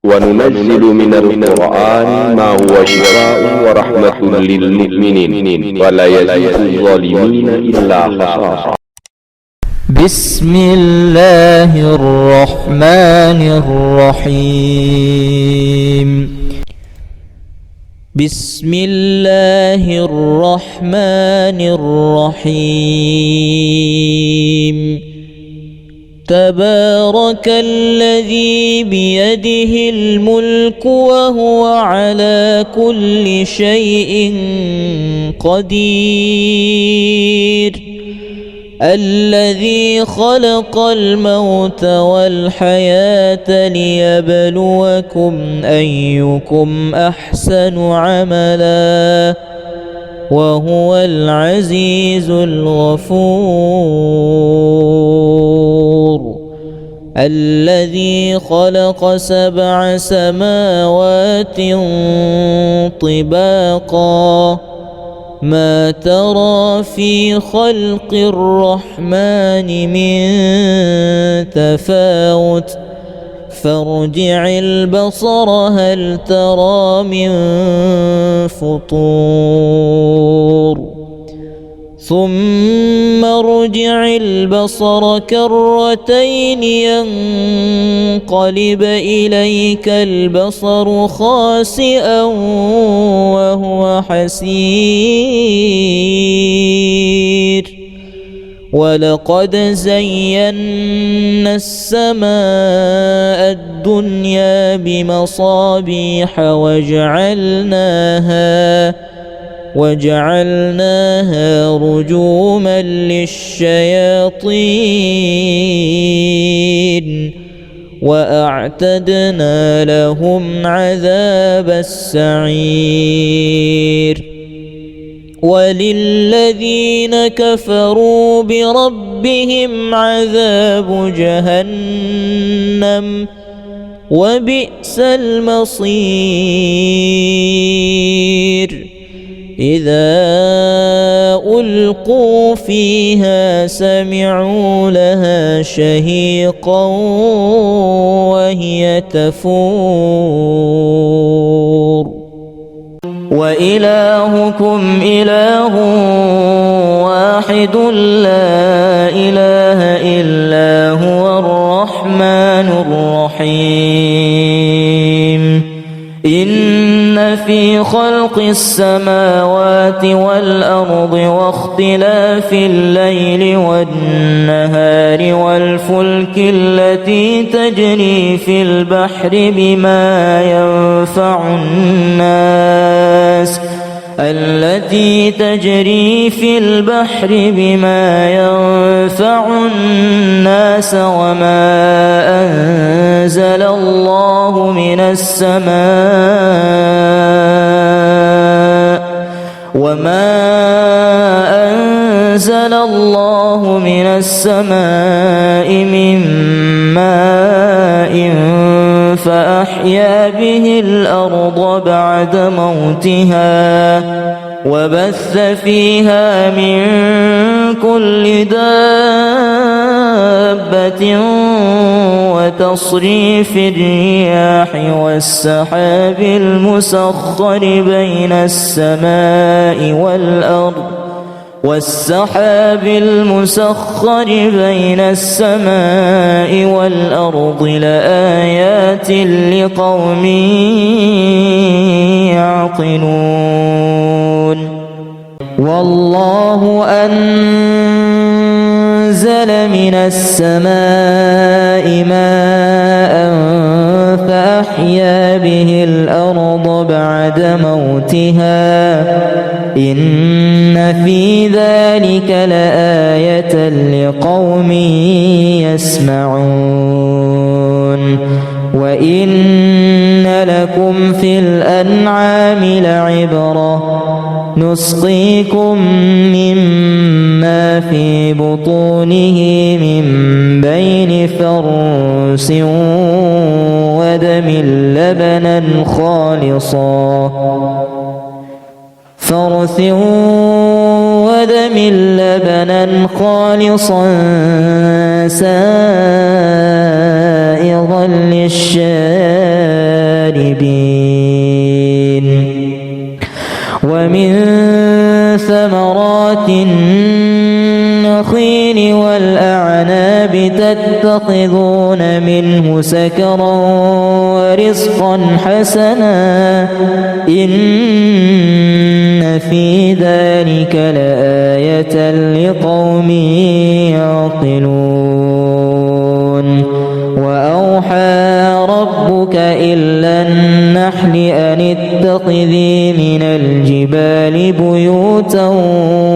وننزل من القرآن ما هو شفاء ورحمة للمؤمنين ولا يزيد الظالمين إلا خسارا. بسم الله الرحمن الرحيم. بسم الله الرحمن الرحيم. تبارك الذي بيده الملك وهو على كل شيء قدير. الذي خلق الموت والحياة ليبلوكم أيكم أحسن عملا وهو العزيز الغفور. الذي خلق 7 سماوات طباقا ما ترى في خلق الرحمن من تفاوت فارجع البصر هل ترى من فطور ثم ارجع البصر كرتين ينقلب إليك البصر خاسئا وهو حسير. ولقد زينا السماء الدنيا بمصابيح وجعلناها رجوما للشياطين وأعتدنا لهم عذاب السعير. وللذين كفروا بربهم عذاب جهنم وبئس المصير. إذا ألقوا فيها سمعوا لها شهيقا وهي تفور. وإلهكم إله واحد لا إله إلا هو الرحمن الرحيم. إن في خلق السماوات والأرض واختلاف الليل والنهار والفلك التي تجري في البحر بما ينفع الناس وما أنزل الله من السماء من ماء فأحيا به الأرض بعد موتها وبث فيها من كل دابة وتصريف الرياح والسحاب المسخر بين السماء والأرض لآيات لقوم يعقلون. والله أنزل من السماء ماء فأحيا به الأرض بعد موتها إن في ذلك لآية لقوم يسمعون. وإن لكم في الأنعام لعبرة نسقيكم مما في بطونه من بين فرث ودم لبنا خالصا سائغا للشاربين كاذبين ومن ثمرات النخيل والأعناب تتخذون منه سكرا ورزقا حسنا إن في ذلك لآية لقوم يعقلون وأوحى ربك إلى النحل أن اتخذي من الجبال بيوتا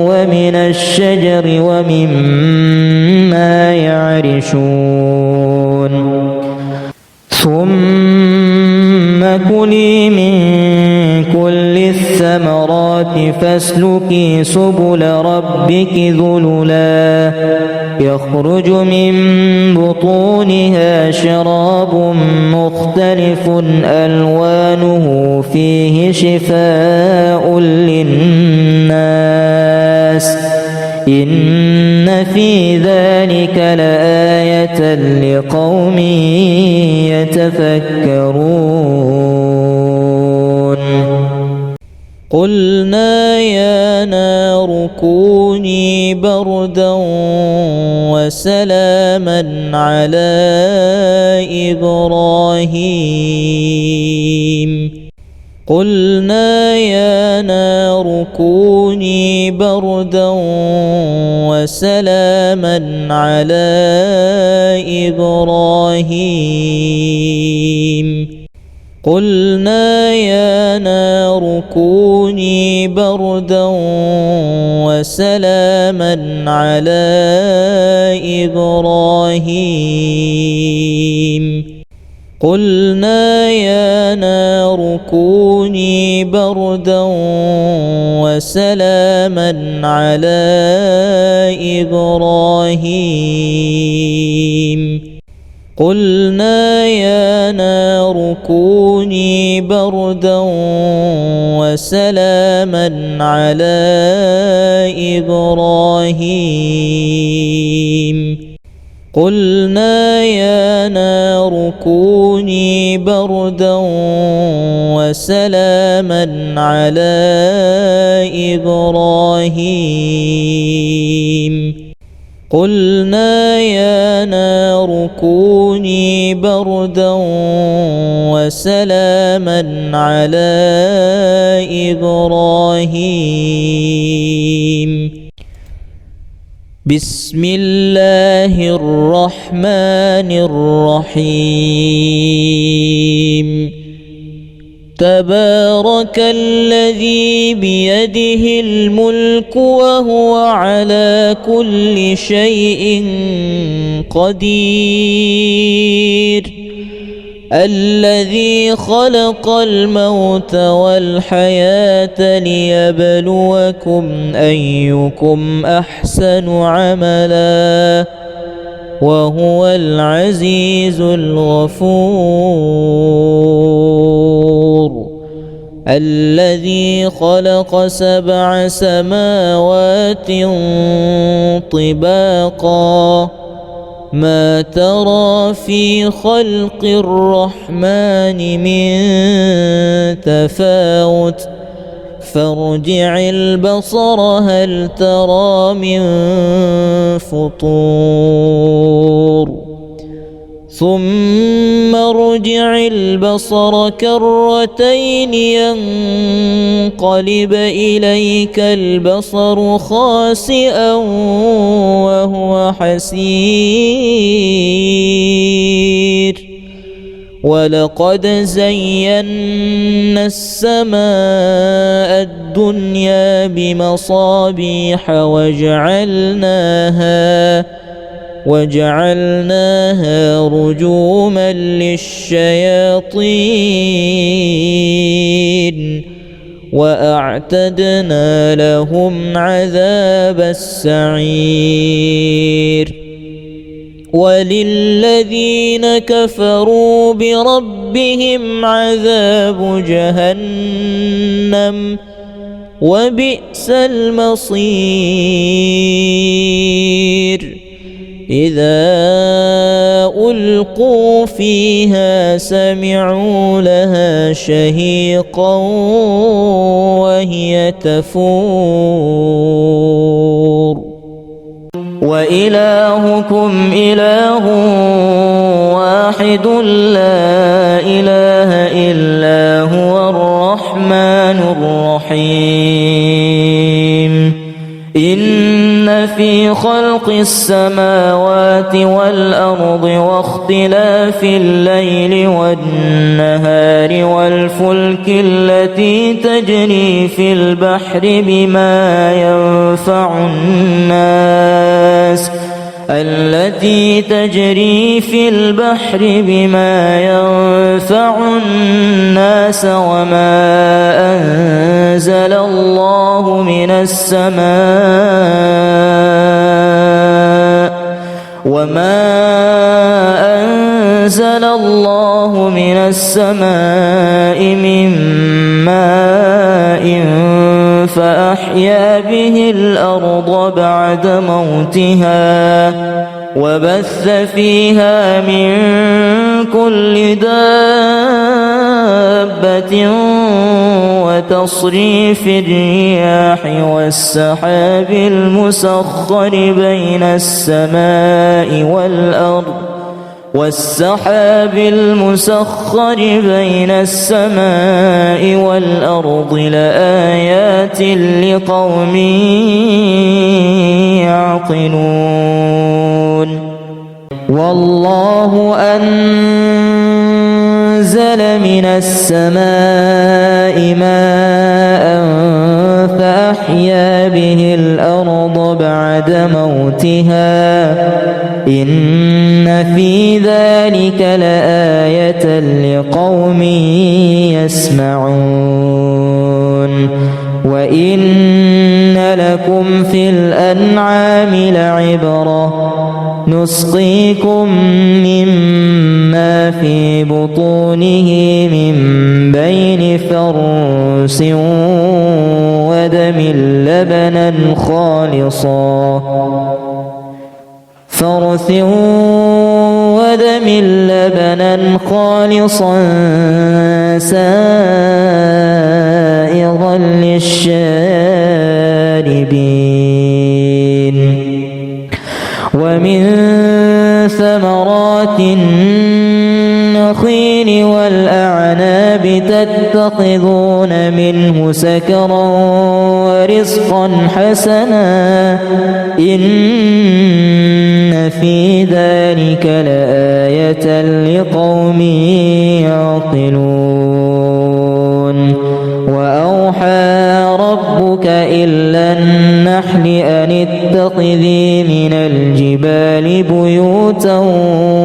ومن الشجر ومما يعرشون ثم كلي من كل الثمرات فاسلكي سبل ربك ذللا يخرج من بطونها شراب مختلف ألوانه فيه شفاء للناس إن في ذلك لآية لقوم يتفكرون قلنا يا نار كوني بردا وسلاما على إبراهيم قلنا يا نار كوني بردا وسلاما على إبراهيم قلنا يا نار كوني بردا وسلاما على إبراهيم قلنا يا نار كوني بردا وسلاما على إبراهيم قلنا يا نار كوني بردا وسلاما على إبراهيم قلنا يا نار كوني بردا وسلاما على إبراهيم قلنا يا نار كوني بردا وسلاما على إبراهيم بسم الله الرحمن الرحيم تبارك الذي بيده الملك وهو على كل شيء قدير الذي خلق الموت والحياة ليبلوكم أيكم أحسن عملا وهو العزيز الغفور الذي خلق 7 سماوات طباقا ما ترى في خلق الرحمن من تفاوت فارجع البصر هل ترى من فطور ثم ارجع البصر كرتين ينقلب إليك البصر خاسئا وهو حسير ولقد زينا السماء الدنيا بمصابيح وجعلناها رجوما للشياطين وأعتدنا لهم عذاب السعير وللذين كفروا بربهم عذاب جهنم وبئس المصير إذا ألقوا فيها سمعوا لها شهيقا وهي تفور وإلهكم إله واحد لا إله إلا هو الرحمن الرحيم إن في خلق السماوات والأرض واختلاف الليل والنهار والفلك التي تجري في البحر بما ينفع الناس وما أنزل الله من السماء من ماء فأحيا به الأرض بعد موتها وبث فيها من كل دابة وتصريف الرياح والسحاب المسخر بين السماء والأرض لآيات لقوم يعقلون والله أنزل من السماء ماء فأحيا به الأرض بعد موتها إن في ذلك لآية لقوم يسمعون وإن لكم في الأنعام لعبرة نسقيكم مما في بطونه من بين فرث ودم لبنا خالصا سائغا للشاربين ومن ثمرات النخيل والأعناب تتخذون منه سكرا ورزقا حسنا إن في ذلك لآية لقوم يعقلون وأوحى ربك إلى النحل أن اتخذي من الجبال بيوتا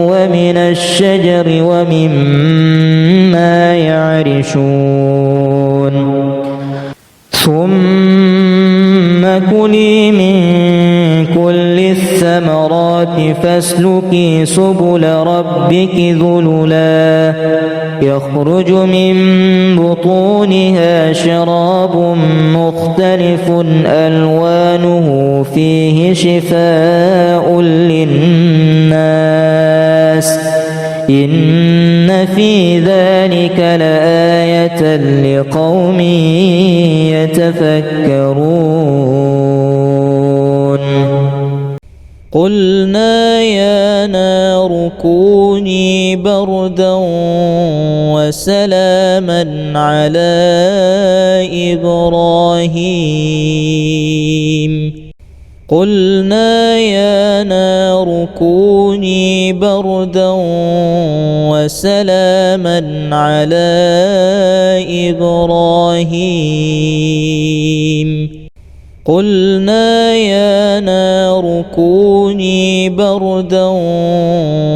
ومن الشجر ومما يعرشون ثم كلي من كل الثمرات فاسلكي سبل ربك ذللا يخرج من بطونها شراب مختلف ألوانه فيه شفاء للناس إن في ذلك لآية لقوم يتفكرون قلنا يا نار كوني بردا وسلاما على إبراهيم قلنا يا نار كوني بردا وسلاما على إبراهيم قلنا يا نار كوني بردا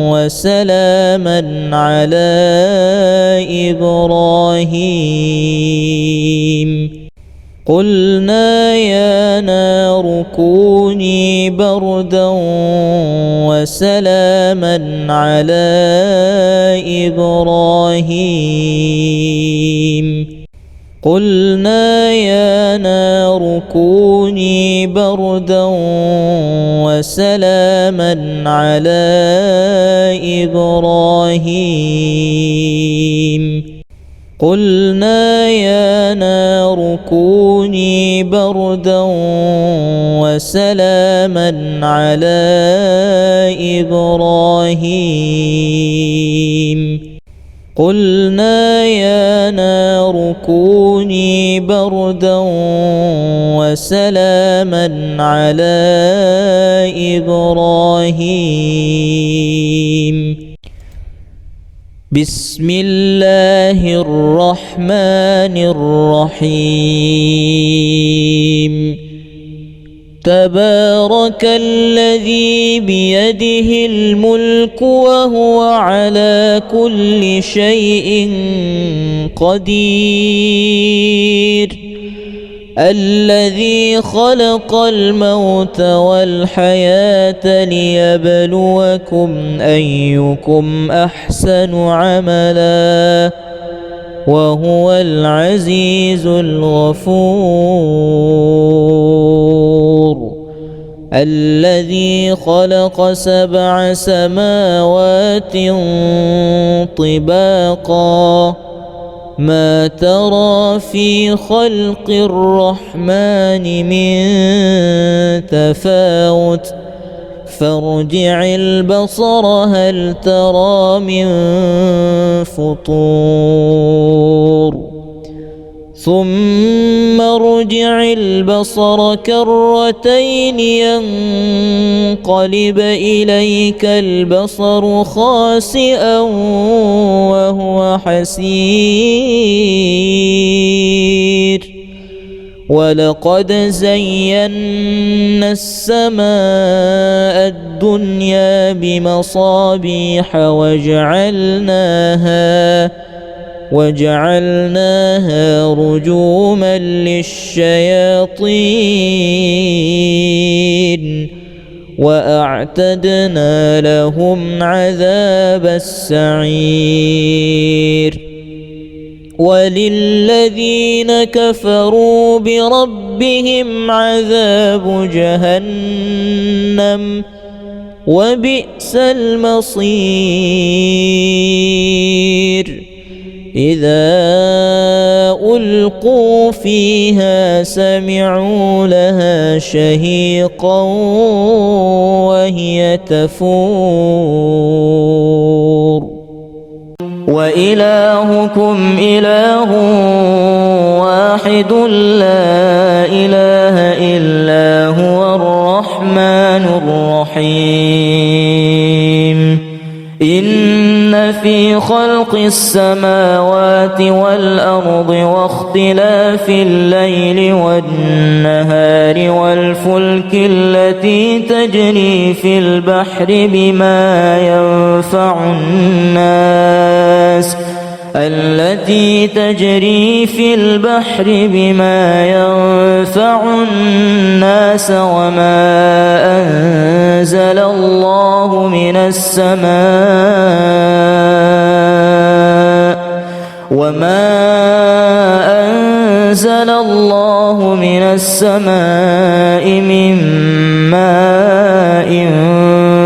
وسلاما على إبراهيم قلنا يا نار كوني بردا وسلاما على إبراهيم قلنا يا نار كوني بردا وسلاما على إبراهيم قلنا يا نار كوني بردا وسلاما على إبراهيم قلنا يا نار كوني بردا وسلاما على إبراهيم بسم الله الرحمن الرحيم تبارك الذي بيده الملك وهو على كل شيء قدير الذي خلق الموت والحياة ليبلوكم أيكم أحسن عملا وهو العزيز الغفور الذي خلق 7 سماوات طباقا ما ترى في خلق الرحمن من تفاوت فارجع البصر هل ترى من فطور ثم ارجع البصر كرتين ينقلب إليك البصر خاسئا وهو حسير ولقد زينا السماء الدنيا بمصابيح وجعلناها رجوما للشياطين وأعتدنا لهم عذاب السعير وللذين كفروا بربهم عذاب جهنم وبئس المصير إذا ألقوا فيها سمعوا لها شهيقا وهي تفور وإلهكم إله واحد لا إله إلا هو الرحمن الرحيم إن في خلق السماوات والأرض واختلاف الليل والنهار والفلك التي تجري في البحر بما ينفع الناس وما أنزل الله من السماء من ماء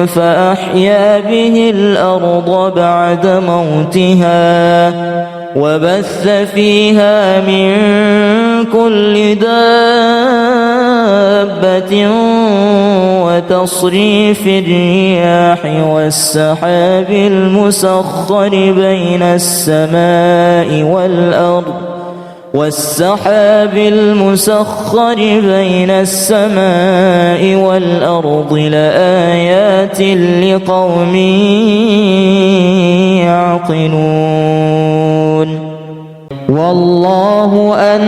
فأحيا به الأرض بعد موتها وبث فيها من كل دابة وتصريف الرياح والسحاب المسخر بين السماء والأرض لآيات لقوم يعقلون والله أنزل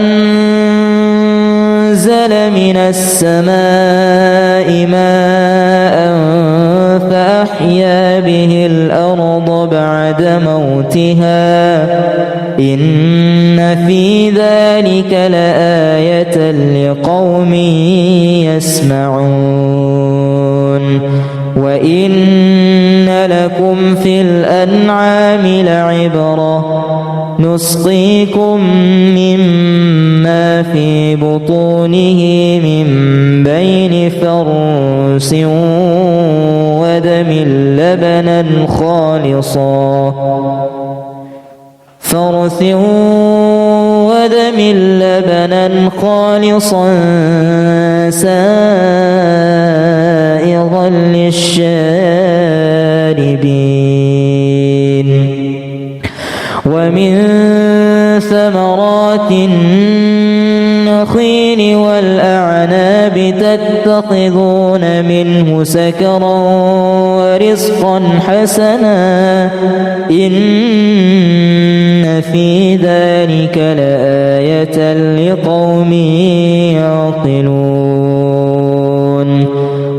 من السماء ماء فأحيا به الأرض بعد موتها إن في ذلك لآية لقوم يسمعون وإن لكم في الأنعام لعبرة نسقيكم مما في بطونه من بين فرث ودم لبنا خالصا سائغا للشاربين ومن ثمرات النخيل والأعناب تتخذون منه سكرا ورزقا حسنا إن في ذلك لآية لقوم يعقلون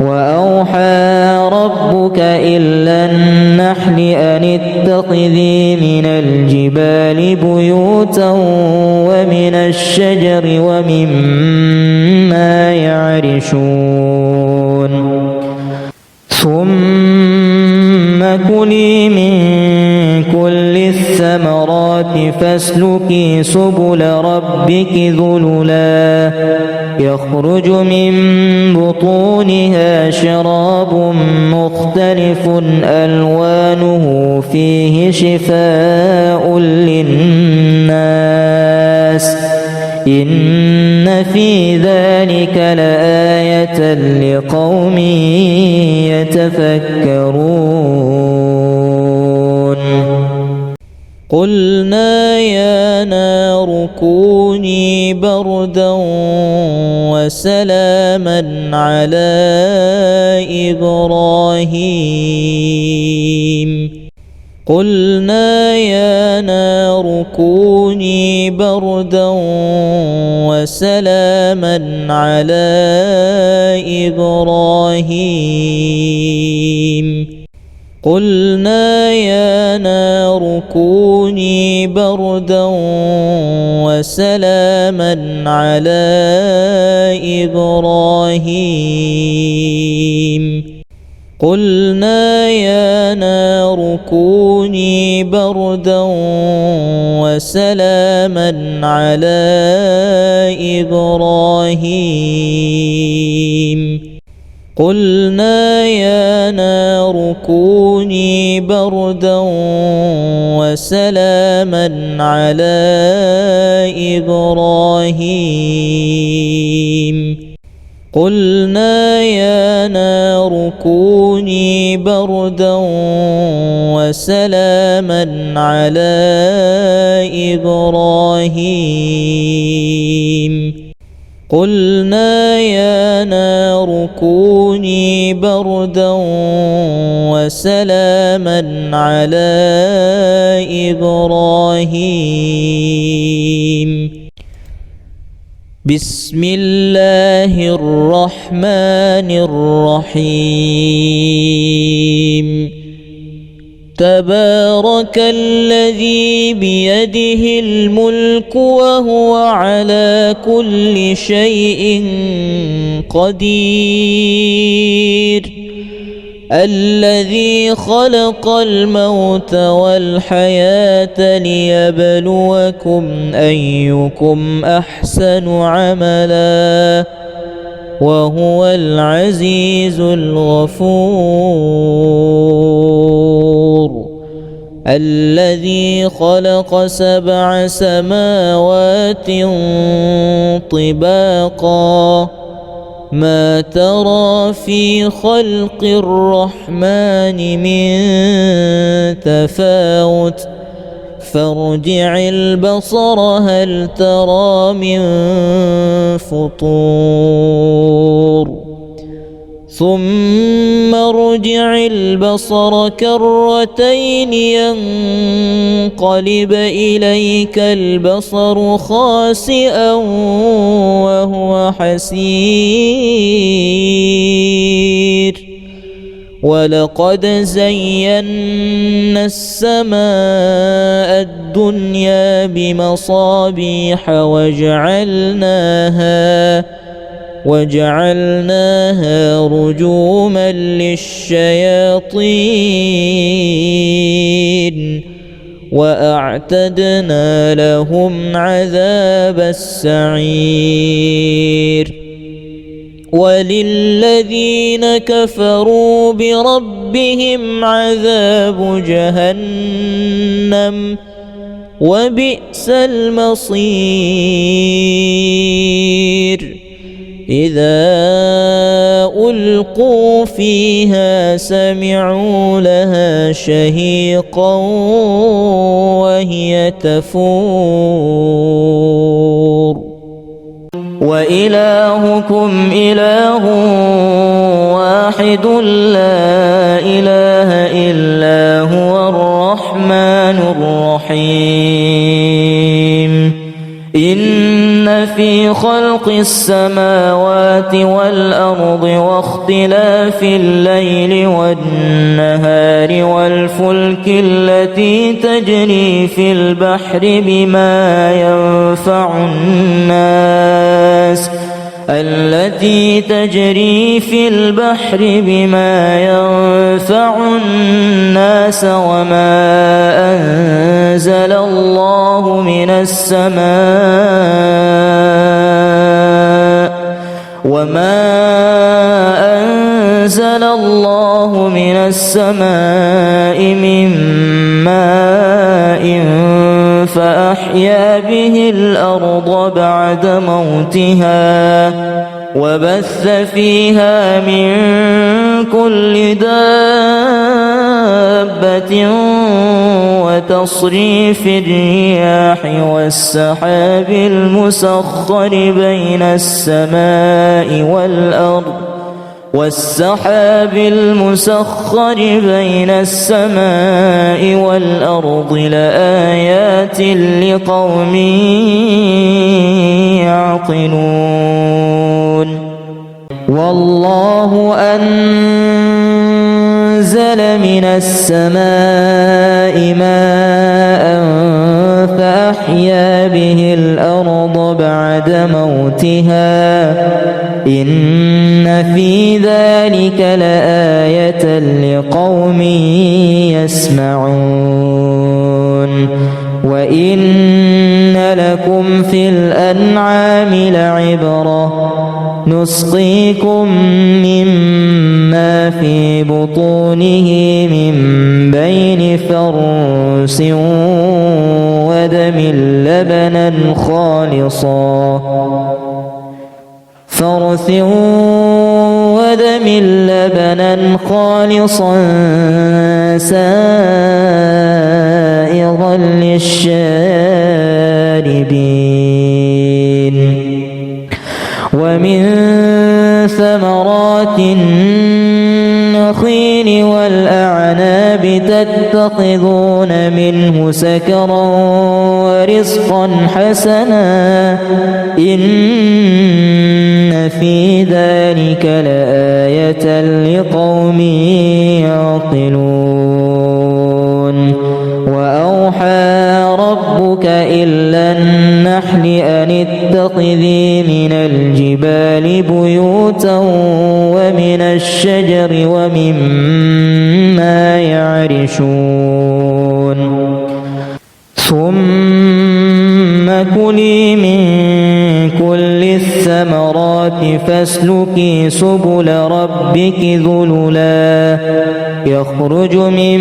وأوحى ربك إلى النحل أن اتخذي من الجبال بيوتا ومن الشجر ومما يعرشون ثم كلي من كل الثمرات فاسلكي سبل ربك ذللا يخرج من بطونها شراب مختلف ألوانه فيه شفاء للناس إن في ذلك لآية لقوم يتفكرون قلنا يا نار كوني بردا وسلاما على إبراهيم قلنا يا نار كوني بردا وسلاما على إبراهيم قلنا يا نار كوني بردا وسلاما على إبراهيم قلنا يا نار كوني بردا وسلاما على إبراهيم قلنا يا نار كوني بردا وسلاما على إبراهيم قلنا يا نار كوني بردا وسلاما على إبراهيم قلنا يا نار كوني بردا وسلاما على إبراهيم بسم الله الرحمن الرحيم تبارك الذي بيده الملك وهو على كل شيء قدير الذي خلق الموت والحياة ليبلوكم أيكم أحسن عملا وهو العزيز الغفور الذي خلق 7 سماوات طباقا ما ترى في خلق الرحمن من تفاوت فارجع البصر هل ترى من فطور ثم ارجع البصر كرتين ينقلب إليك البصر خاسئا وهو حسير ولقد زينا السماء الدنيا بمصابيح وجعلناها رجوما للشياطين وأعتدنا لهم عذاب السعير وللذين كفروا بربهم عذاب جهنم وبئس المصير إذا ألقوا فيها سمعوا لها شهيقا وهي تفور وإلهكم إله واحد لا إله إلا هو الرحمن الرحيم إن في خلق السماوات والأرض واختلاف الليل والنهار والفلك التي تجري في البحر بما ينفع الناس وما أنزل الله من السماء من ماء فأحيا به الأرض بعد موتها وبث فيها من كل دابة وتصريف الرياح والسحاب المسخر بين السماء والأرض لآيات لقوم يعقلون والله أنزل من السماء ماء فأحيا به الأرض بعد موتها إن في ذلك لآية لقوم يسمعون وإن لكم في الأنعام لعبرة نسقيكم مما في بطونه من بين فرث ودم لبنا خالصا سائغا للشاربين ومن ثمرات النخيل والأعناب تتخذون منه سكرا ورزقا حسنا إن في ذلك لآية لقوم يعقلون وأوحى ربك إلى النحل أن اتخذي من الجبال بيوتا ومن الشجر ومما يعرشون ثم كلي من كل الثمرات فاسلكي سبل ربك ذللا يخرج من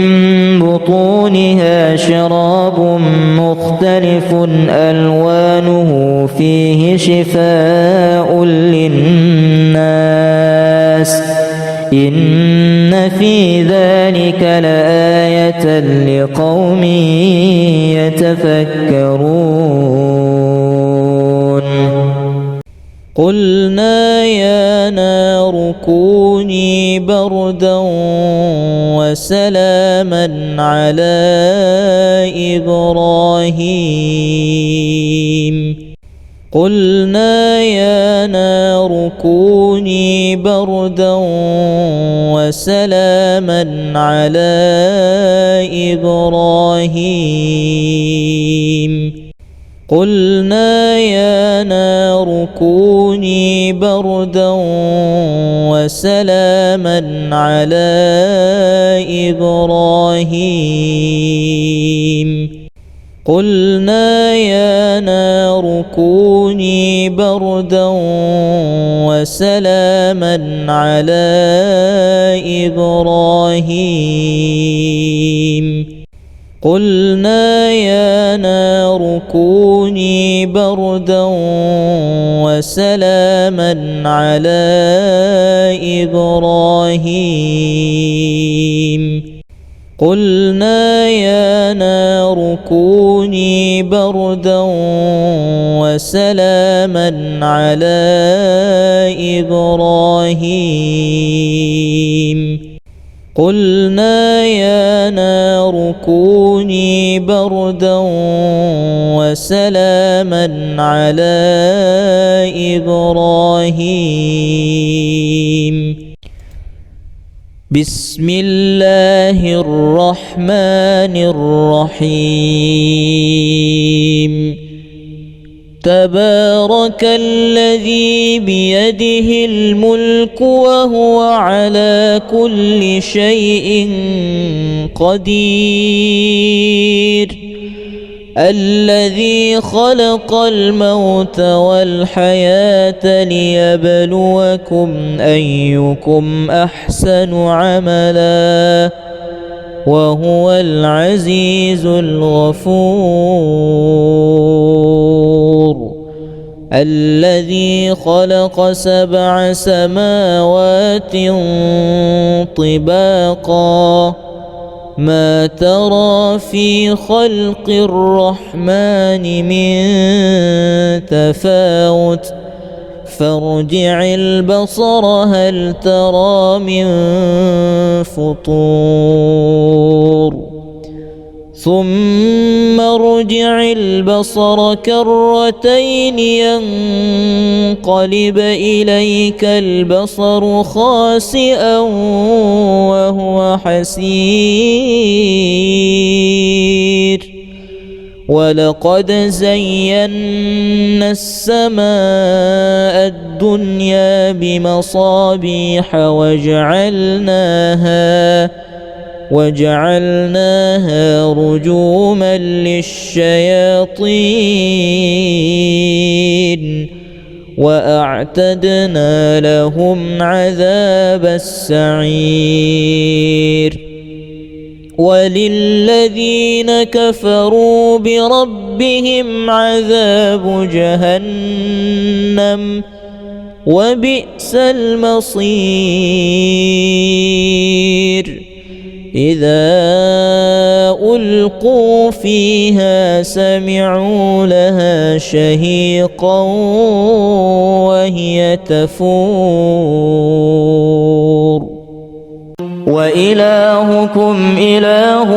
بطونها شراب مختلف ألوانه فيه شفاء للناس إن في ذلك لآية لقوم يتفكرون قلنا يا نار كوني بردا وسلاما على إبراهيم قلنا يا نار كوني بردا وسلاما على إبراهيم قلنا يا نار كوني بردا وسلاما على إبراهيم قلنا يا نار كوني بردا وسلاما على إبراهيم قلنا يا نار كوني بردا وسلاما على إبراهيم قلنا يا نار كوني بردا وسلاما على إبراهيم قلنا يا نار كوني بردا وسلاما على إبراهيم بسم الله الرحمن الرحيم تبارك الذي بيده الملك وهو على كل شيء قدير الذي خلق الموت والحياة ليبلوكم أيكم أحسن عملا وهو العزيز الغفور الذي خلق 7 سماوات طباقا ما ترى في خلق الرحمن من تفاوت فارجع البصر هل ترى من فطور ثم ارجع البصر كرتين ينقلب إليك البصر خاسئا وهو حسير ولقد زينا السماء الدنيا بمصابيح وجعلناها رجوما للشياطين وأعتدنا لهم عذاب السعير وللذين كفروا بربهم عذاب جهنم وبئس المصير إذا ألقوا فيها سمعوا لها شهيقا وهي تفور وإلهكم إله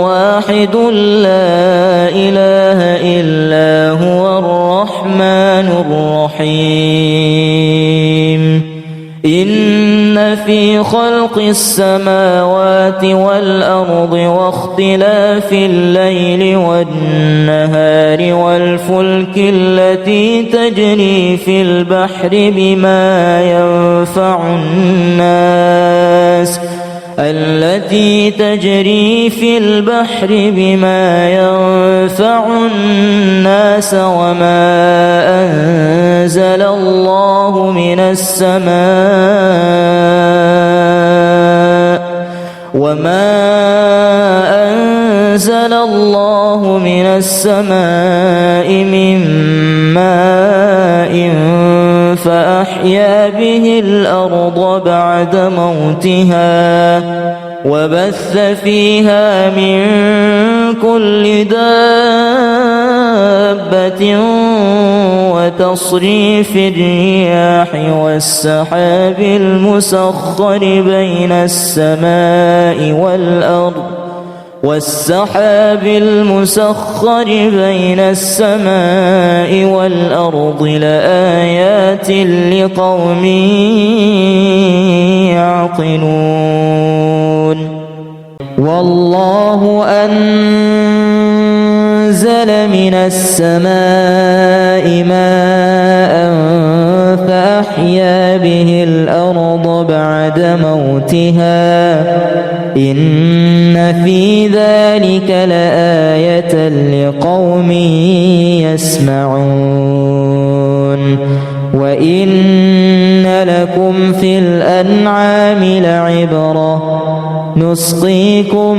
واحد لا إله إلا هو الرحمن الرحيم إن في خلق السماوات والأرض واختلاف الليل والنهار والفلك التي تجري في البحر بما ينفع الناس وما أنزل الله من السماء من ماء فأحيا به الأرض بعد موتها وبث فيها من كل دابة وتصريف الرياح والسحاب المسخر بين السماء والأرض لآيات لقوم يعقلون والله أنزل من السماء ماء فأحيا به الأرض بعد موتها إن في ذلك ذلك لآية لقوم يسمعون وإن لكم في الأنعام لعبرة نسقيكم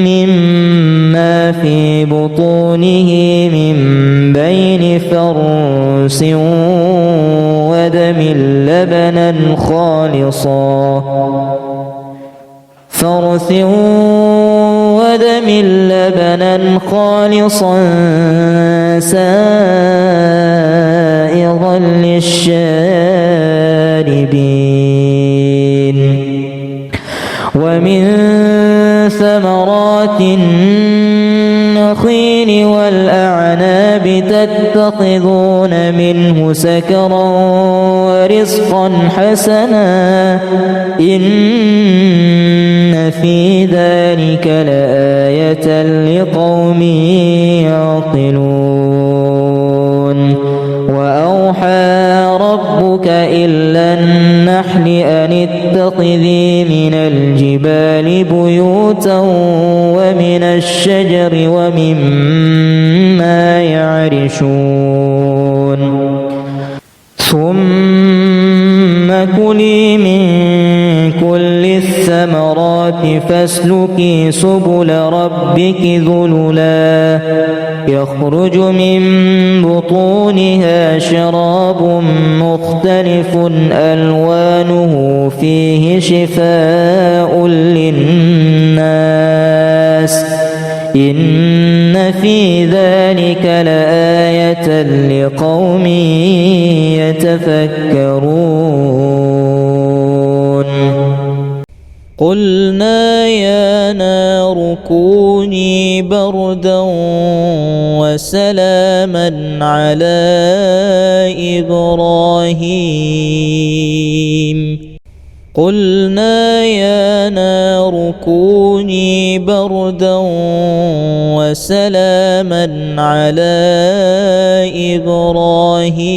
مما في بطونه من بين فرث ودم لبنا خالصا سائغا للشاربين ومن ثمرات النخيل والأعناب تتخذون منه سكرا ورزقا حسنا إن في ذلك لآية لقوم يعقلون وأوحى ربك إلى النحل أن اتخذي من الجبال بيوتا ومن الشجر ومما يعرشون ثم كلي من كل الثمرات فاسلكي سبل ربك ذللا يخرج من بطونها شراب مختلف ألوانه فيه شفاء للناس إن في ذلك لآية لقوم يتفكرون قلنا يا نار كوني بردا وسلاما على إبراهيم قلنا يا نار كوني بردا وسلاما على إبراهيم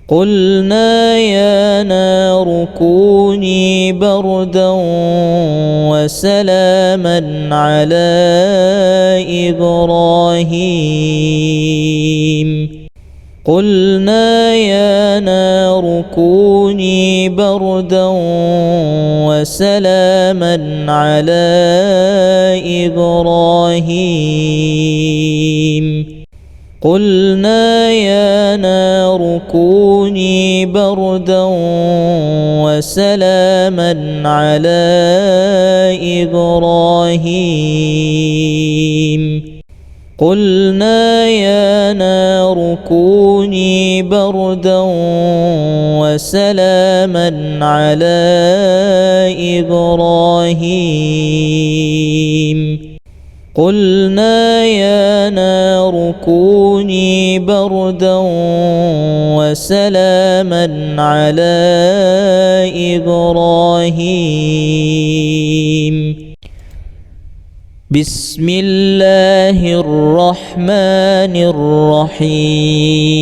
قلنا يا نار كوني بردا وسلاما على إبراهيم قلنا يا نار كوني بردا وسلاما على إبراهيم قلنا يا نار كوني بردا وسلاما على إبراهيم قلنا يا نار كوني بردا وسلاما على إبراهيم قلنا يا نار كوني بردا وسلاما على إبراهيم بسم الله الرحمن الرحيم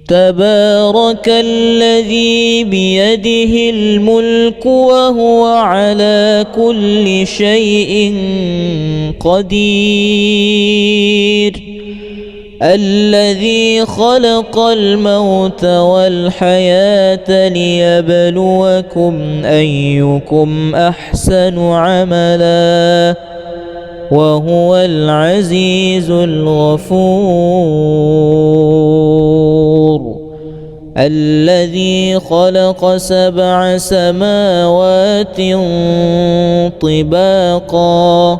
تبارك الذي بيده الملك وهو على كل شيء قدير الذي خلق الموت والحياة ليبلوكم أيكم أحسن عملا وهو العزيز الغفور الذي خلق 7 سماوات طباقا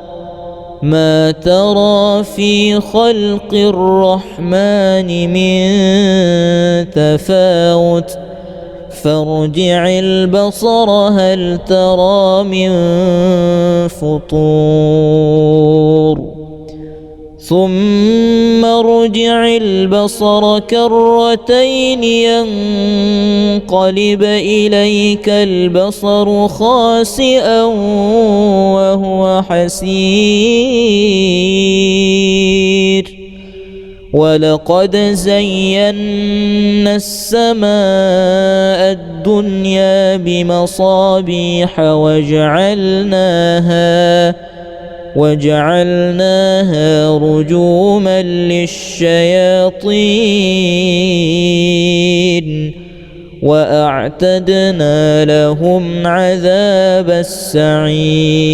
ما ترى في خلق الرحمن من تفاوت فارجع البصر هل ترى من فطور ثم ارجع البصر كرتين ينقلب إليك البصر خاسئا وهو حسير ولقد زينا السماء الدنيا بمصابيح وجعلناها رجوما للشياطين وأعتدنا لهم عذاب السعير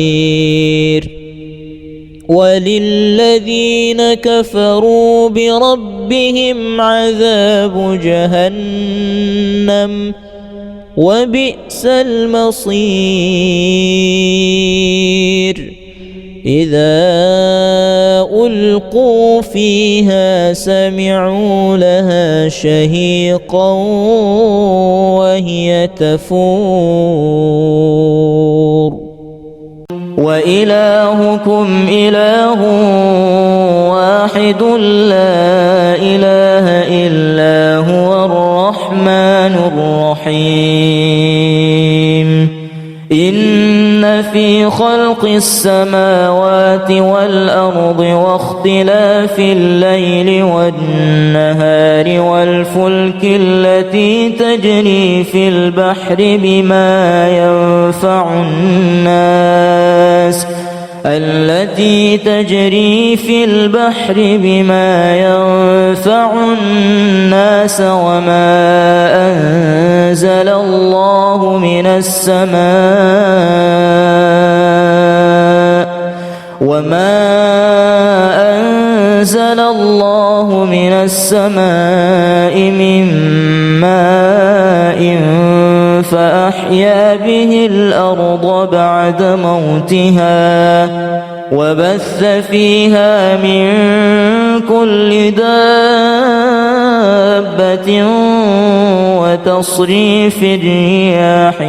وللذين كفروا بربهم عذاب جهنم وبئس المصير إذا ألقوا فيها سمعوا لها شهيقا وهي تفور وإلهكم إله واحد لا إله إلا هو الرحمن الرحيم إن في خلق السماوات والأرض واختلاف الليل والنهار والفلك التي تجري في البحر بما ينفع الناس وما أنزل الله من السماء من ماء فأحيا به الأرض بعد موتها وبث فيها من كل دابة وتصريف الرياح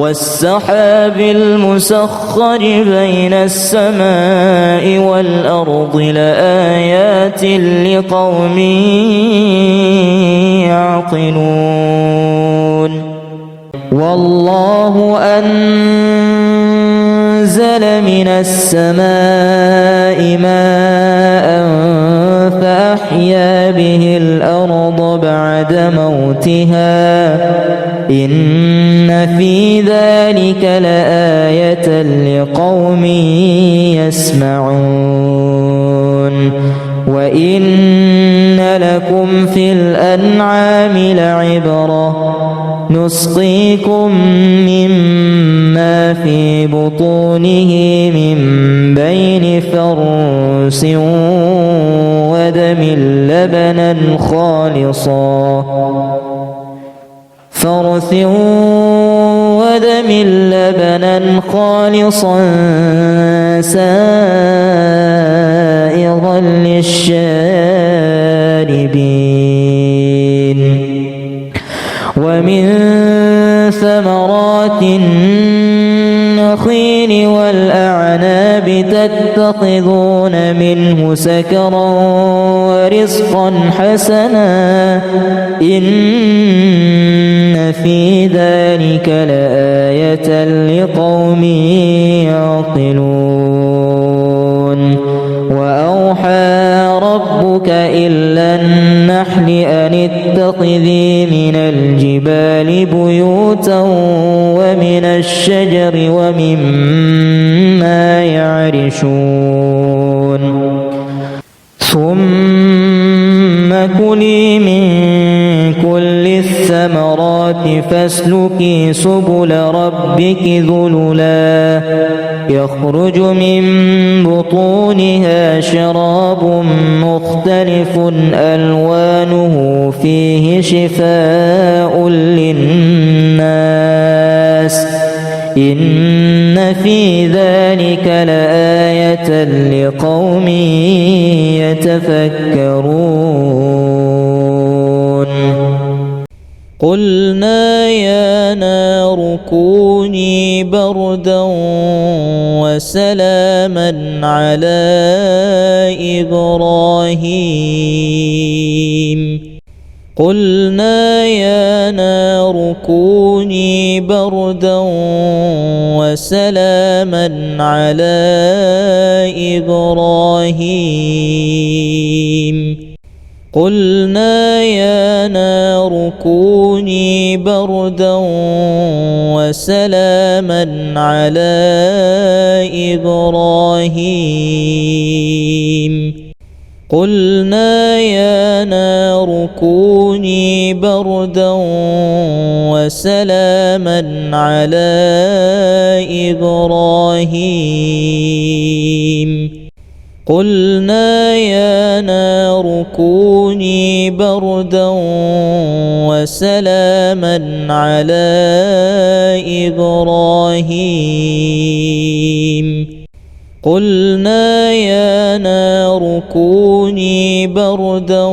والسحاب المسخر بين السماء والأرض لآيات لقوم يعقلون والله أنزل من السماء ماء فأحيا به الأرض بعد موتها إن في ذلك لآية لقوم يسمعون وإن لكم في الأنعام لعبرة نسقيكم مما في بطونه من بين فرث ودم لبنا خالصا سائغا للشاربين ومن ثمرات النخيل والأعناب تتخذون منه سكرا ورزقا حسنا إن في ذلك لآية لقوم يعقلون وأوحى ربك إلى النحل أن اتخذي من الجبال بيوتا ومن الشجر ومما يعرشون ثم كلي من كل الثمرات فاسلكي سبل ربك ذللا يخرج من بطونها شراب مختلف ألوانه فيه شفاء للناس إن في ذلك لآية لقوم يتفكرون قلنا يا نار كوني بردا وسلاما على إبراهيم قلنا يا نار كوني بردا وسلاما على إبراهيم قلنا يا نار كوني بردا وسلاما على إبراهيم قلنا يا نار كوني بردا وسلاما على إبراهيم قلنا يا نار كوني بردا وسلاما على إبراهيم قلنا يا نار كوني بردا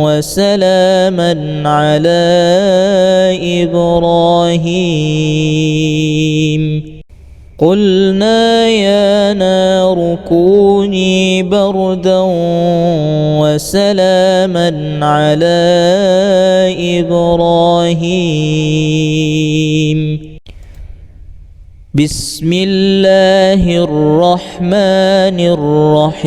وسلاما على إبراهيم قلنا يا نار كوني بردا وسلاما على إبراهيم بسم الله الرحمن الرحيم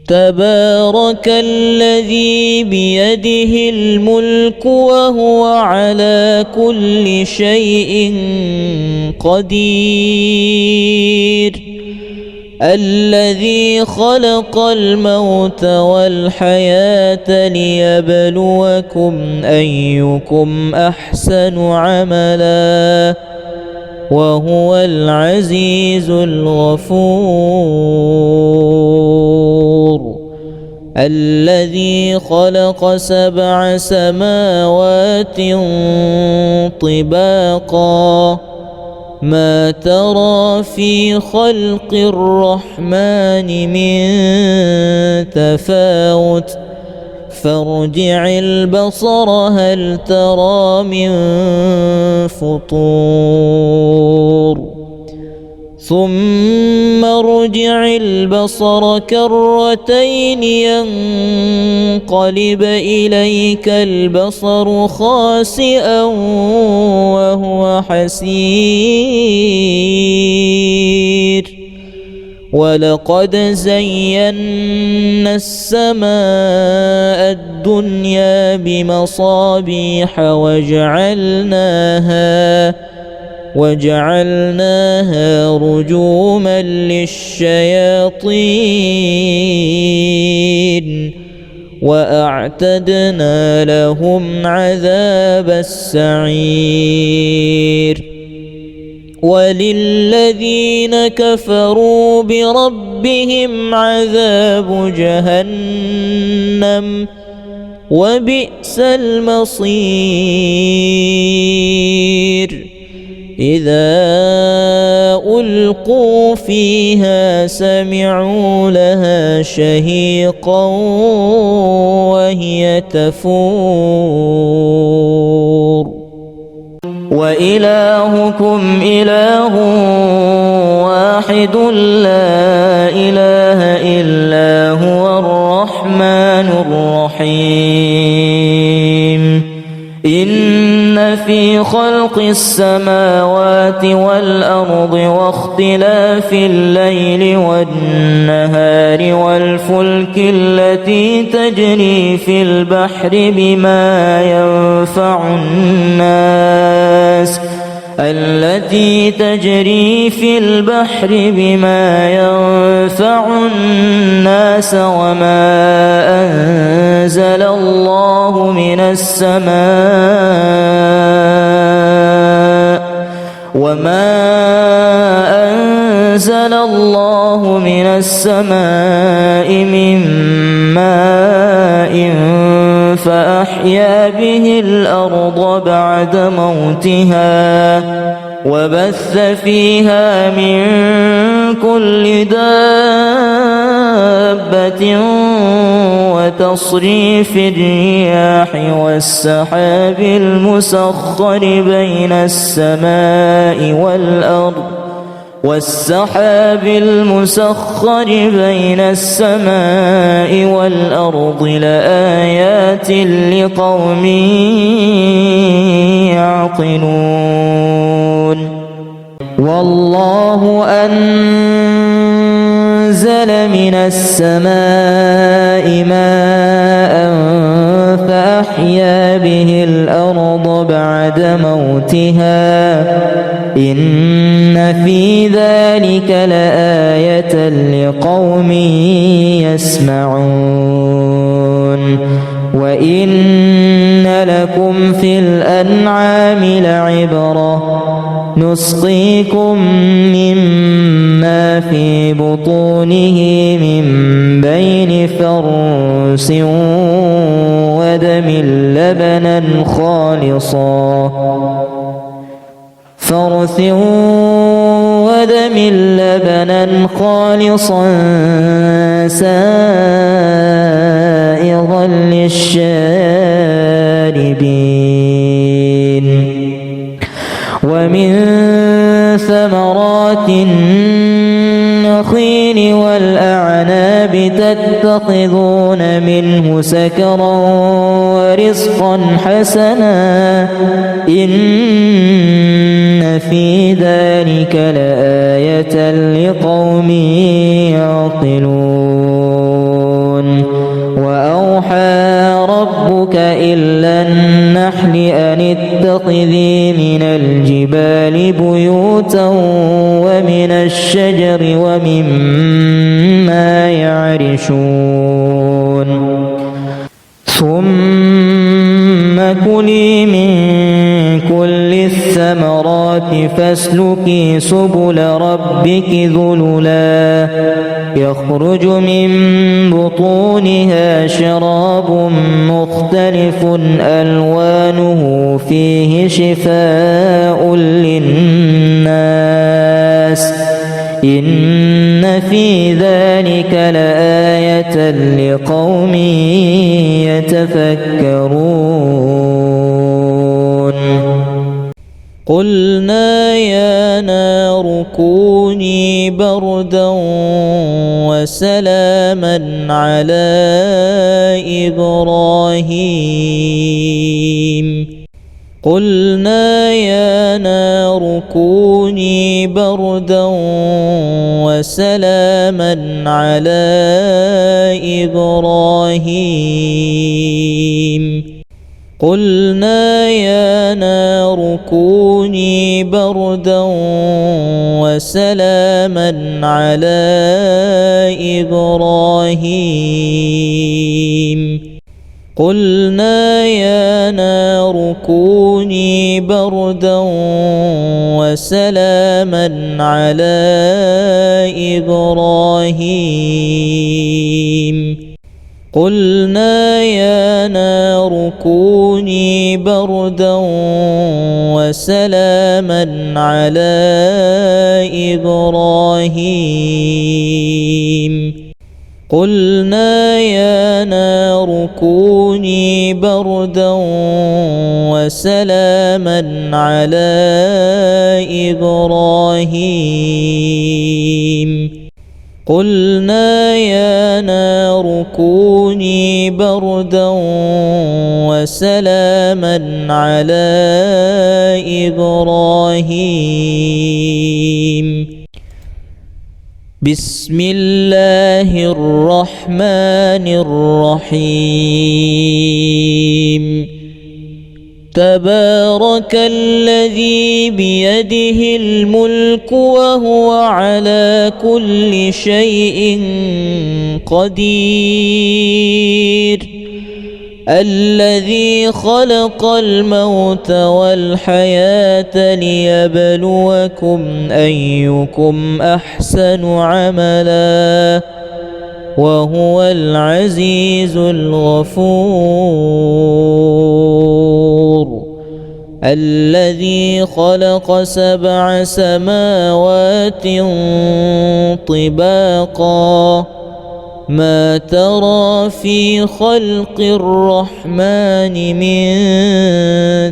تبارك الذي بيده الملك وهو على كل شيء قدير الذي خلق الموت والحياة ليبلوكم أيكم أحسن عملا وهو العزيز الغفور الذي خلق 7 سماوات طباقا ما ترى في خلق الرحمن من تفاوت فارجع البصر هل ترى من فطور ثم ارجع البصر كرتين ينقلب إليك البصر خاسئا وهو حسير ولقد زينا السماء الدنيا بمصابيح وجعلناها رجوما للشياطين وأعتدنا لهم عذاب السعير وللذين كفروا بربهم عذاب جهنم وبئس المصير إذا ألقوا فيها سمعوا لها شهيقا وهي تفور وإلهكم إله واحد لا إله إلا هو الرحمن الرحيم إن في خلق السماوات والأرض واختلاف الليل والنهار والفلك التي تجري في البحر بما ينفع الناس وما أنزل الله من السماء من ماء فأحيا به الأرض بعد موتها وبث فيها من كل دابة وتصريف الرياح والسحاب المسخر بين السماء والأرض والسحاب المسخر بين السماء والأرض لآيات لقوم يعقلون والله أنزل من السماء ماء فأحيا به الأرض بعد موتها إن في ذلك لآية لقوم يسمعون وإن لكم في الأنعام لعبرة نسقيكم مما في بطونه من بين فرث ودم لبنا خالصا سائغا للشاربين ومن ثمرات النخيل والأعناب تتخذون منه سكرا ورزقا حسنا إن في ذلك لآية لقوم يعقلون وأوحى ربك إلى النحل أن اتخذي من الجبال بيوتا ومن الشجر ومما يعرشون ثم كلي من كل الثمرات فاسلكي سبل ربك ذللا يخرج من بطونها شراب مختلف ألوانه فيه شفاء للناس إن في ذلك لآية لقوم يتفكرون قلنا يا نار كوني بردا وسلاما على إبراهيم قلنا يا نار كوني بردا وسلاما على إبراهيم قلنا يا نار كوني بردا وسلاما على إبراهيم قلنا يا نار كوني بردا وسلاما على إبراهيم قلنا يا نار كوني بردا وسلاما على إبراهيم قلنا يا نار كوني بردا وسلاما على إبراهيم قلنا يا نار كوني بردا وسلاما على إبراهيم بسم الله الرحمن الرحيم تبارك الذي بيده الملك وهو على كل شيء قدير الذي خلق الموت والحياة ليبلوكم أيكم أحسن عملا وهو العزيز الغفور الذي خلق 7 سماوات طباقا ما ترى في خلق الرحمن من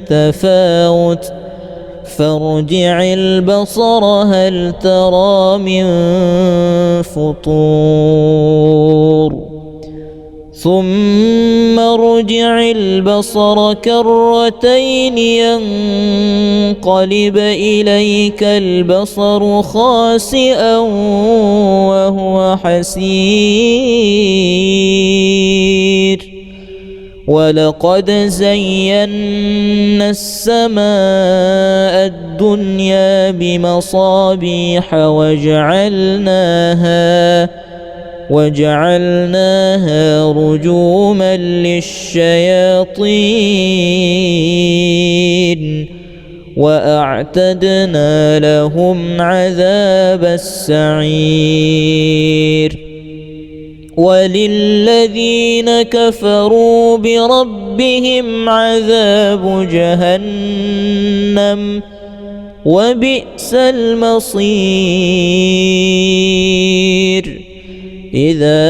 تفاوت فارجع البصر هل ترى من فطور ثم ارجع البصر كرتين ينقلب إليك البصر خاسئا وهو حسير ولقد زينا السماء الدنيا بمصابيح وجعلناها رجوما للشياطين وأعتدنا لهم عذاب السعير وللذين كفروا بربهم عذاب جهنم وبئس المصير إذا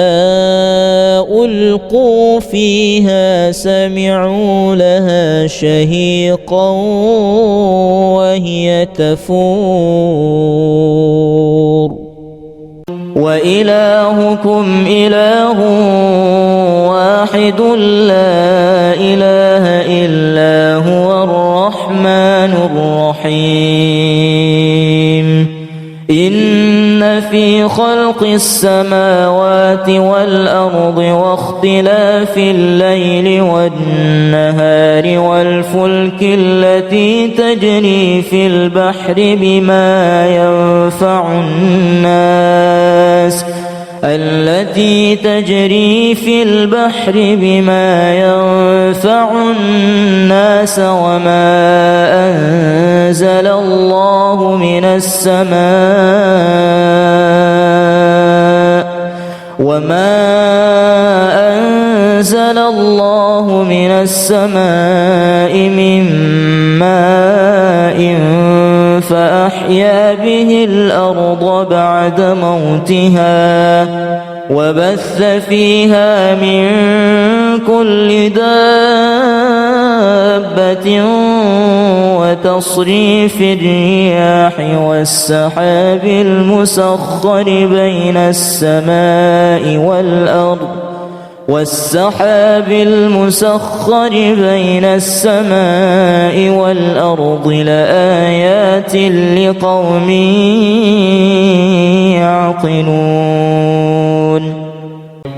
ألقوا فيها سمعوا لها شهيقا وهي تفور وإلهكم إله واحد لا إله إلا هو الرحمن الرحيم إن في خلق السماوات والأرض واختلاف الليل والنهار والفلك التي تجري في البحر بما ينفع الناس وما أنزل الله من السماء من ماء فأحيا به الأرض بعد موتها وبث فيها من كل دابة وتصريف الرياح والسحاب المسخر بين السماء والأرض لآيات لقوم يعقلون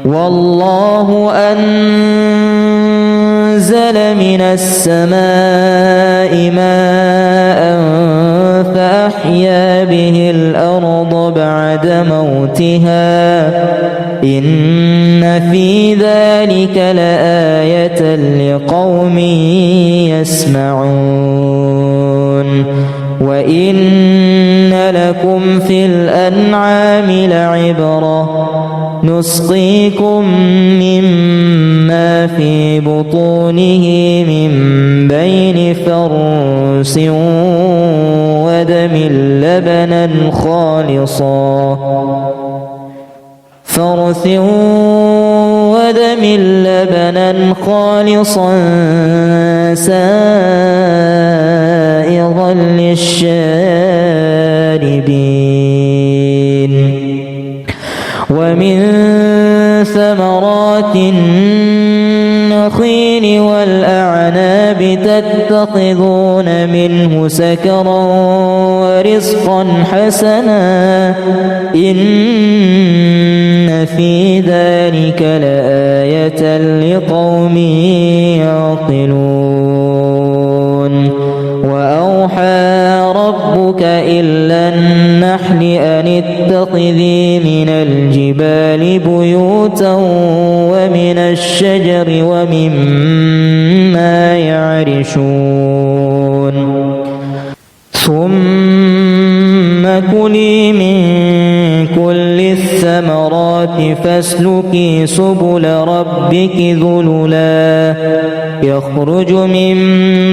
والله أنزل من السماء ماء فأحيا به الأرض بعد موتها إن في ذلك لآية لقوم يسمعون وإن لكم في الأنعام لعبرة نسقيكم مما في بطونه من بين فرث ودم لبنا خالصا سائغا للشاربين ومن ثمرات النخيل والأعناب تتخذون منه سكرا ورزقا حسنا إن في ذلك لآية لقوم يعقلون وأوحى ربك إلى النحل أن اتخذي من الجبال بيوتا ومن الشجر ومما يعرشون ثم كلي من كل الثمرات فاسلكي سبل ربك ذللا يخرج من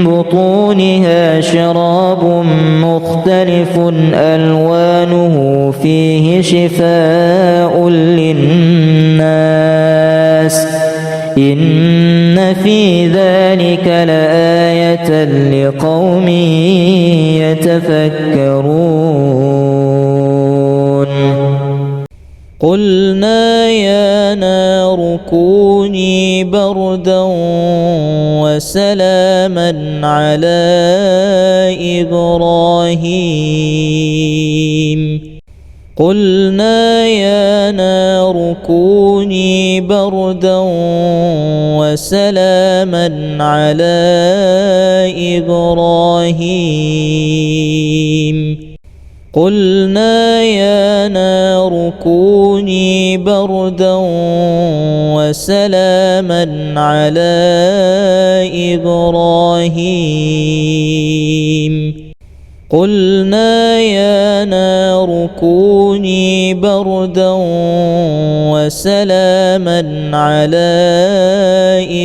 بطونها شراب مختلف ألوانه فيه شفاء للناس إن في ذلك لآية لقوم يتفكرون قلنا يا نار كوني بردا وسلاما على إبراهيم قلنا يا نار كوني بردا وسلاما على إبراهيم قلنا يا نار كوني بردا وسلاما على إبراهيم قلنا يا نار كوني بردا وسلاما على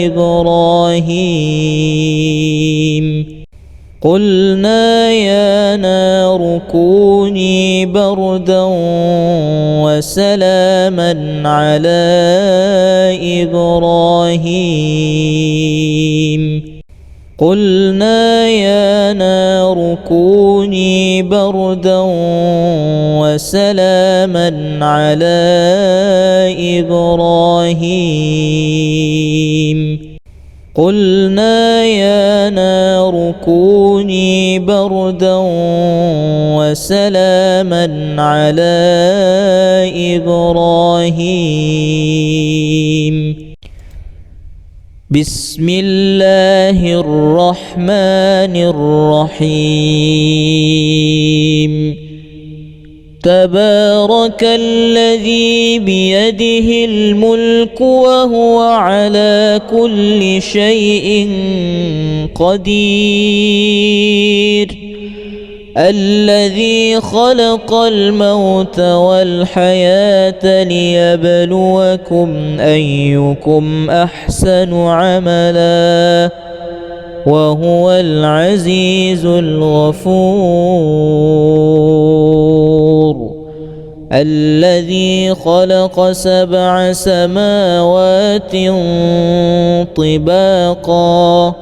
إبراهيم قلنا يا نار كوني بردا وسلاما على إبراهيم قلنا يا نار كوني بردا وسلاما على إبراهيم قلنا يا نار كوني بردا وسلاما على إبراهيم بسم الله الرحمن الرحيم تبارك الذي بيده الملك وهو على كل شيء قدير الذي خلق الموت والحياة ليبلوكم أيكم أحسن عملا وهو العزيز الغفور الذي خلق 7 سماوات طباقا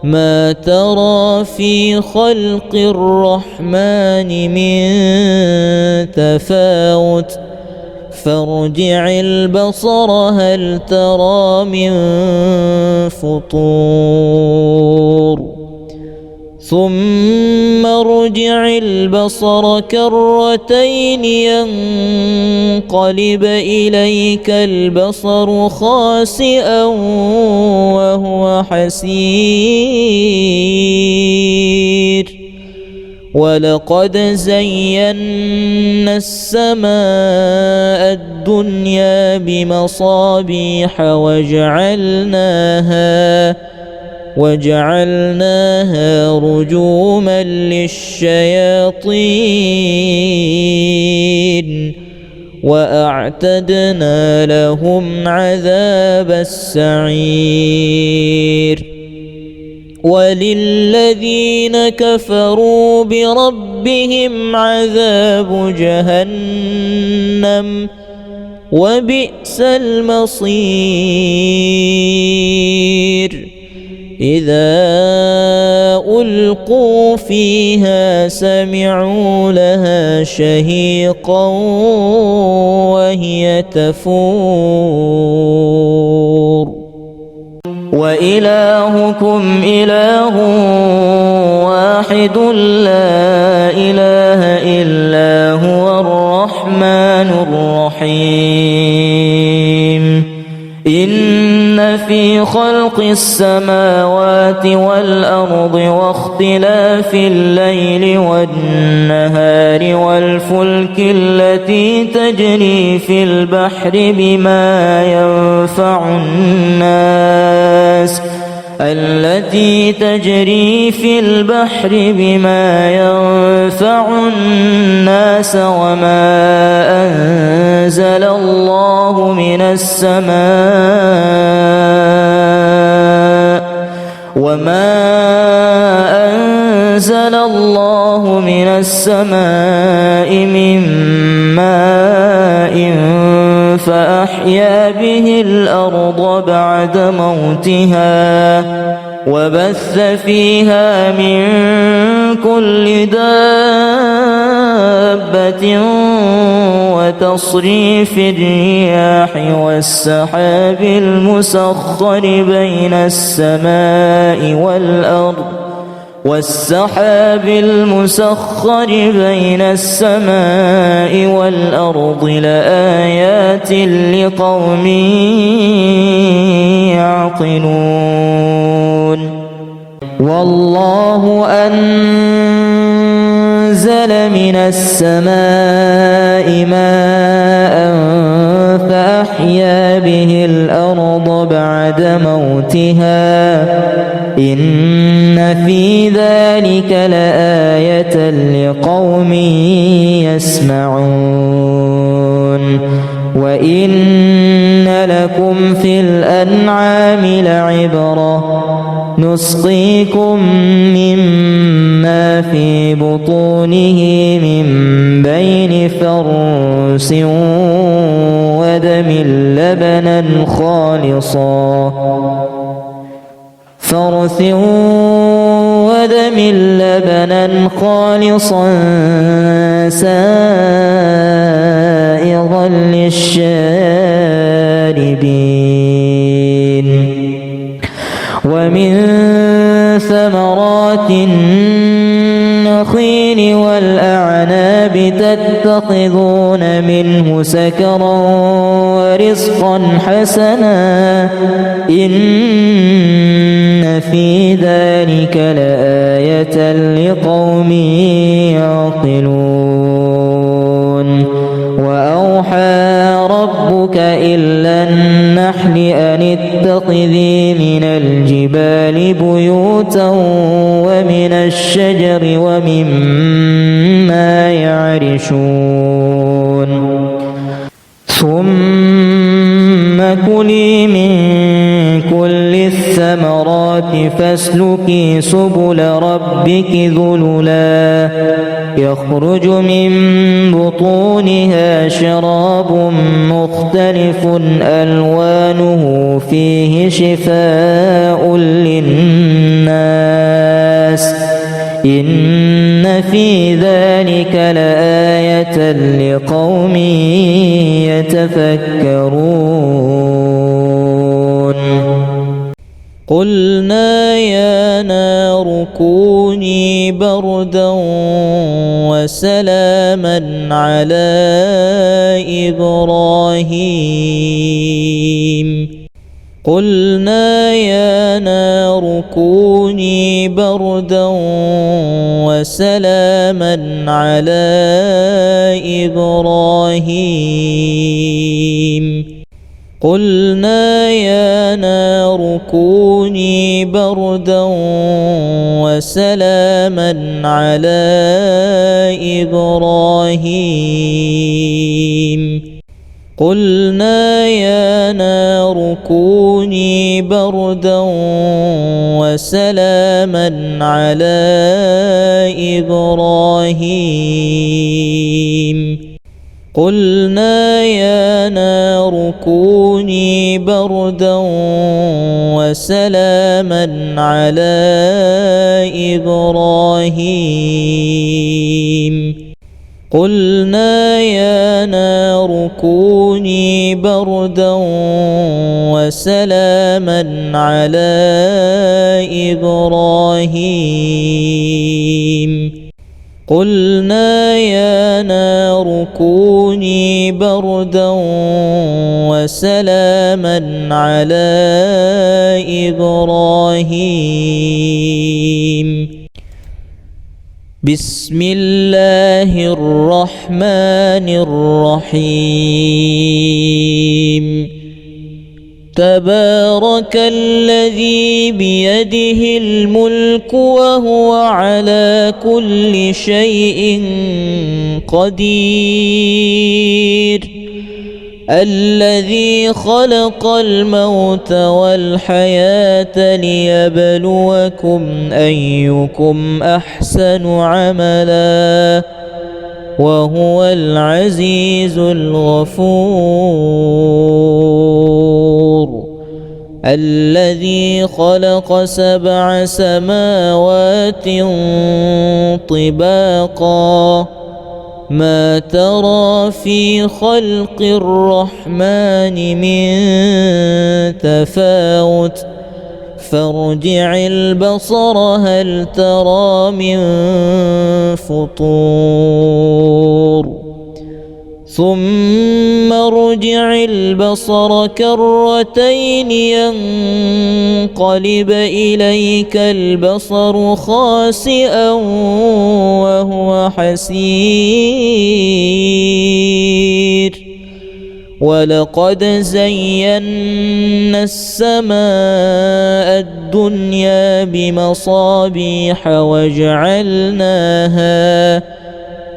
ما ترى في خلق الرحمن من تفاوت فارجع البصر هل ترى من فطور ثم ارجع البصر كرتين ينقلب إليك البصر خاسئا وهو حسير ولقد زينا السماء الدنيا بمصابيح وجعلناها رجوما للشياطين وأعتدنا لهم عذاب السعير وللذين كفروا بربهم عذاب جهنم وبئس المصير إذا ألقوا فيها سمعوا لها شهيقا وهي تفور وإلهكم إله واحد لا إله إلا هو الرحمن الرحيم إن في خلق السماوات والأرض واختلاف الليل والنهار والفلك التي تجري في البحر بما ينفع الناس وما أنزل الله من السماء من ماء فأحيا به الأرض بعد موتها وبث فيها من كل دابة وتصريف الرياح والسحاب المسخر بين السماء والأرض لآيات لقوم يعقلون والله أنزل من السماء ماء فأحيا به الأرض بعد موتها إن في ذلك لآية لقوم يسمعون وإن لكم في الأنعام لعبرة نسقيكم مما في بطونه من بين فرث ودم لبنا خالصا سائغا للشاربين ومن ثمرات النخيل والأعناب تتخذون منه سكرا ورزقا حسنا إن في ذلك لآية لقوم يعقلون وأوحى ربك إلى النحل أن اتخذي من الجبال بيوتا ومن الشجر ومما يعرشون ثم كلي من كل الثمرات فاسلكي سبل ربك ذللا يخرج من بطونها شراب مختلف ألوانه فيه شفاء للناس إن في ذلك لآية لقوم يتفكرون قلنا يا نار كوني بردا وسلاما على إبراهيم قلنا يا نار كوني بردا وسلاما على إبراهيم قلنا يا نار كوني بردا وسلاما على إبراهيم قلنا يا نار كوني بردا وسلاما على إبراهيم قلنا يا نار كوني بردا وسلاما على إبراهيم قلنا يا نار كوني بردا وسلاما على إبراهيم قلنا يا نار كوني بردا وسلاما على إبراهيم بسم الله الرحمن الرحيم تبارك الذي بيده الملك وهو على كل شيء قدير الذي خلق الموت والحياة ليبلوكم أيكم أحسن عملا وهو العزيز الغفور الذي خلق 7 سماوات طباقا ما ترى في خلق الرحمن من تفاوت فارجع البصر هل ترى من فطور ثم ارجع البصر كرتين ينقلب إليك البصر خاسئا وهو حسير ولقد زينا السماء الدنيا بمصابيح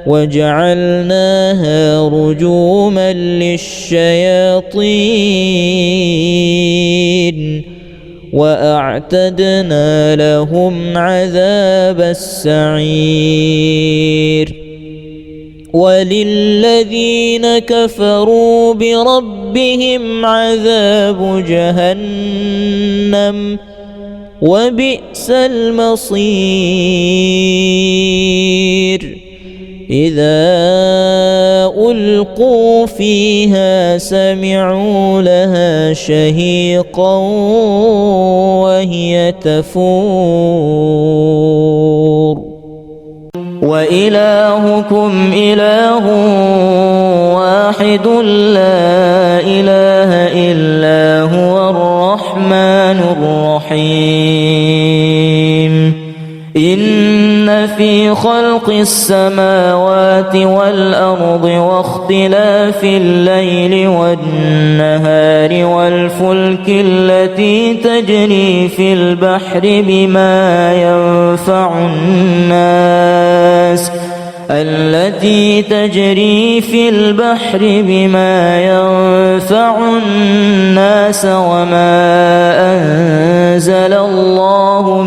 وجعلناها رجوما للشياطين وأعتدنا لهم عذاب السعير وللذين كفروا بربهم عذاب جهنم وبئس المصير إذا ألقوا فيها سمعوا لها شهيقا وهي تفور وإلهكم إله واحد لا إله إلا هو الرحمن الرحيم إن في خلق السماوات والأرض واختلاف الليل والنهار والفلك التي تجري في البحر بما ينفع الناس وما أنزل الله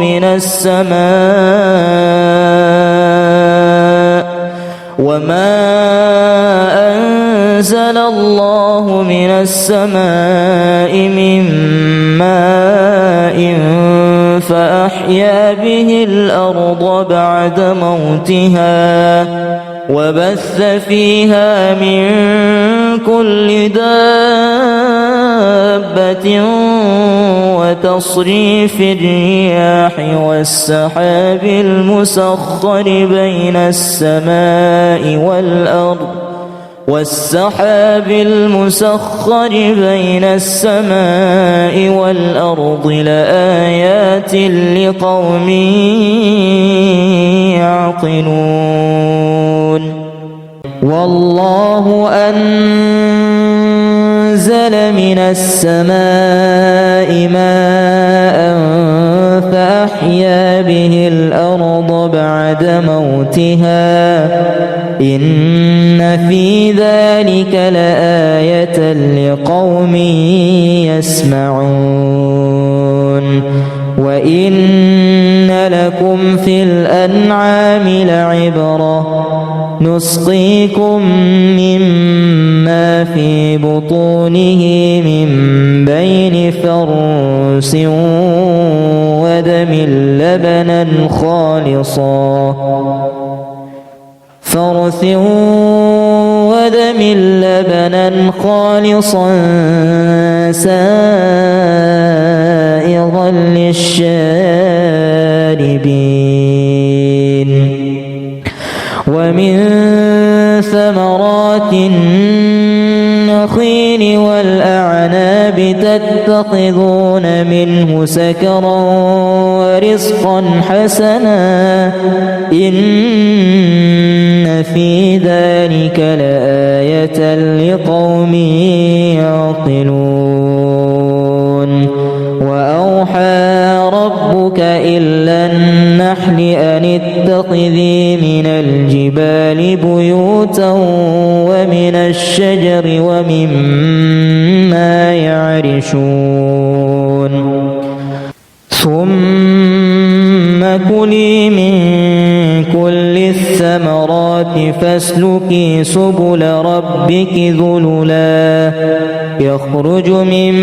من السماء من ماء فأحيا به الأرض بعد موتها وبث فيها من كل دابة وتصريف الرياح والسحاب المسخر بين السماء والأرض لآيات لقوم يعقلون والله أنزل من السماء ماء فأحيا به الأرض بعد موتها إن في ذلك لآية لقوم يسمعون وإن لكم في الأنعام لعبرة نسقيكم مما في بطونه من بين فرث ودم لبنا خالصا سائغا للشاربين ومن ثمرات النخيل والأعناب تتخذون منه سكرا ورزقا حسنا إن في ذلك لآية لقوم يعقلون وأوحى ربك إلى النحل أن اتخذي من الجبال بيوتا ومن الشجر ومما يعرشون ثم كلي كُلِي مِن كُلِّ الثَّمَرَاتِ فَاسْلُكِي سُبُلَ رَبِّكِ ذُلُلًا يَخْرُجُ مِن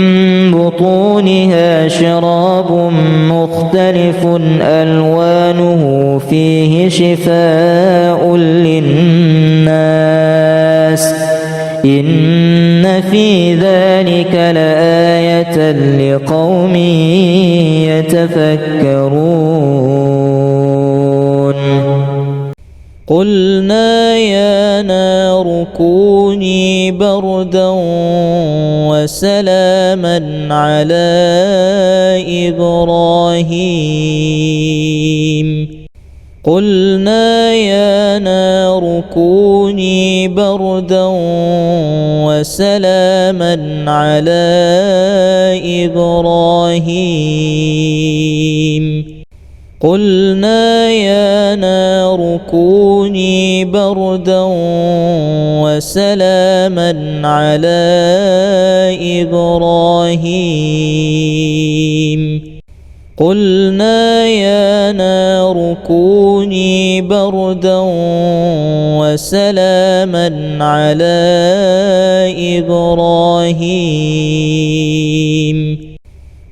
بُطُونِهَا شَرَابٌ مُخْتَلِفٌ أَلْوَانُهُ فِيهِ شِفَاءٌ لِّلنَّاسِ إِنَّ فِي ذَلِكَ لَآيَةً لِقَوْمٍ يَتَفَكَّرُونَ قُلْنَا يَا نَارُ كُونِي بَرْدًا وَسَلَامًا عَلَىٰ إِبْرَاهِيمَ قُلْنَا يَا نَارُ كُونِي بَرْدًا وَسَلَامًا عَلَىٰ إِبْرَاهِيمَ قُلْنَا يَا نَارُ كُونِي بَرْدًا وَسَلَامًا عَلَىٰ إِبْرَاهِيمَ قُلْنَا يَا نَارُ كُونِي بَرْدًا وَسَلَامًا عَلَىٰ إِبْرَاهِيمَ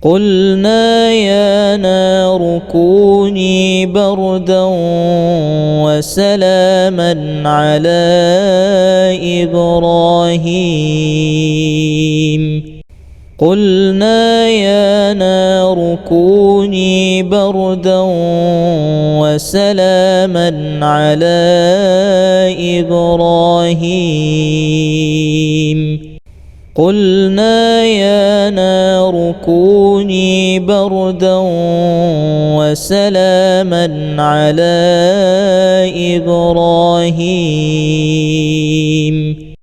قُلْنَا يَا نَارُ كُونِي بَرْدًا وَسَلَامًا عَلَىٰ إِبْرَاهِيمَ قُلْنَا يَا نَارُ كُونِي بَرْدًا وَسَلَامًا عَلَىٰ إِبْرَاهِيمَ قُلْنَا يَا نَارُ كُونِي بَرْدًا وَسَلَامًا عَلَىٰ إِبْرَاهِيمَ